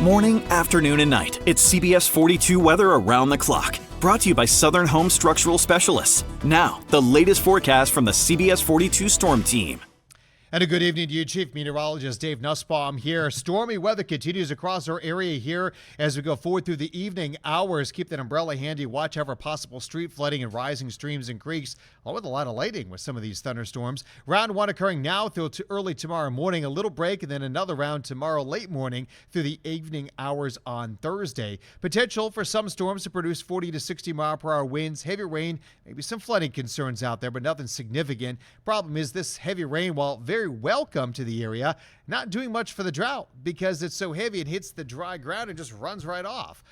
Morning, afternoon, and night. It's CBS 42 weather around the clock. Brought to you by Southern Home Structural Specialists. Now, the latest forecast from the CBS 42 Storm Team. And a good evening to you, Chief Meteorologist Dave Nussbaum here. Stormy weather continues across our area here as we go forward through the evening hours. Keep that umbrella handy. Watch out for possible street flooding and rising streams and creeks, along with a lot of lightning with some of these thunderstorms. Round one occurring now through early tomorrow morning, a little break, and then another round tomorrow late morning through the evening hours on Thursday. Potential for some storms to produce 40 to 60 mile per hour winds, heavy rain, maybe some flooding concerns out there, but nothing significant. Problem is this heavy rain, while very welcome to the area, not doing much for the drought because it's so heavy it hits the dry ground and just runs right off.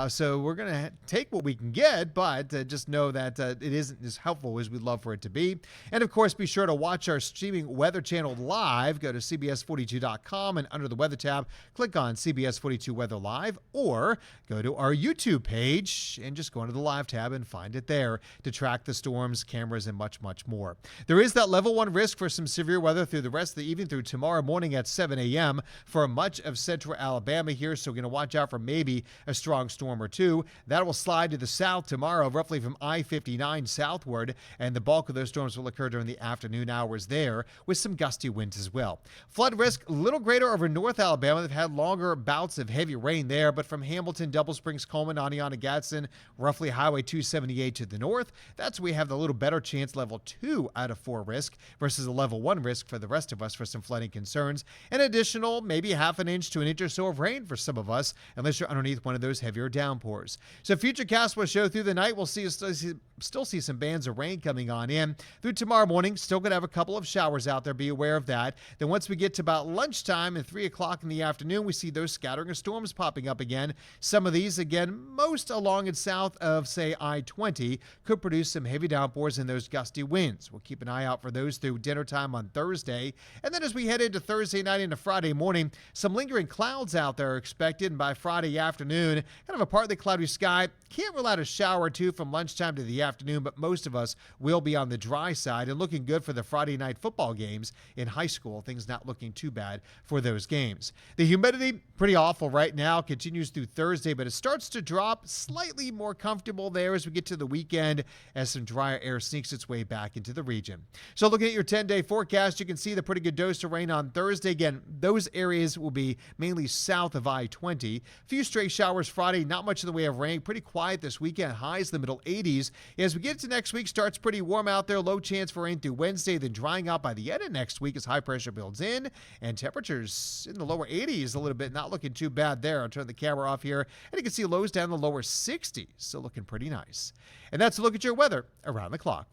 So we're going to take what we can get, but just know that it isn't as helpful as we'd love for it to be. And of course, be sure to watch our streaming Weather Channel live. Go to CBS42.com and under the Weather tab, click on CBS 42 Weather Live, or go to our YouTube page and just go into the live tab and find it there to track the storms, cameras, and much, much more. There is that level 1 risk for some severe weather through the rest of the evening through tomorrow morning at 7 a.m. for much of central Alabama here, so we're going to watch out for maybe a strong storm or two. That will slide to the south tomorrow, roughly from I-59 southward, and the bulk of those storms will occur during the afternoon hours there with some gusty winds as well. Flood risk a little greater over North Alabama. They've had longer bouts of heavy rain there, but from Hamilton, Double Springs, Coleman, Oneonta, Gadsden, roughly Highway 278 to the north, that's where we have the little better chance, level 2 out of 4 risk versus a level 1 risk for the rest of us for some flooding concerns. An additional maybe half an inch to an inch or so of rain for some of us, unless you're underneath one of those heavier downpours. So Futurecast will show through the night. We'll still see some bands of rain coming on in. Through tomorrow morning, still going to have a couple of showers out there. Be aware of that. Then once we get to about lunchtime and 3 o'clock in the afternoon, we see those scattering of storms popping up again. Some of these, again, most along and south of, say, I-20, could produce some heavy downpours and those gusty winds. We'll keep an eye out for those through dinner time on Thursday. And then as we head into Thursday night into Friday morning, some lingering clouds out there are expected. And by Friday afternoon, kind of a partly cloudy sky. Can't rule out a shower or two from lunchtime to the afternoon, but most of us will be on the dry side and looking good for the Friday night football games in high school. Things not looking too bad for those games. The humidity, pretty awful right now, continues through Thursday, but it starts to drop, slightly more comfortable there as we get to the weekend as some drier air sneaks its way back into the region. So looking at your 10-day forecast, you can see the pretty good dose of rain on Thursday. Again, those areas will be mainly south of I-20. A few stray showers Friday, not much in the way of rain. Pretty quiet this weekend, highs in the middle 80s. As we get to next week, starts pretty warm out there, low chance for rain through Wednesday, then drying out by the end of next week as high pressure builds in, and temperatures in the lower 80s a little bit, not looking too bad there. I'll turn the camera off here, and you can see lows down in the lower 60s, still looking pretty nice. And that's a look at your weather around the clock.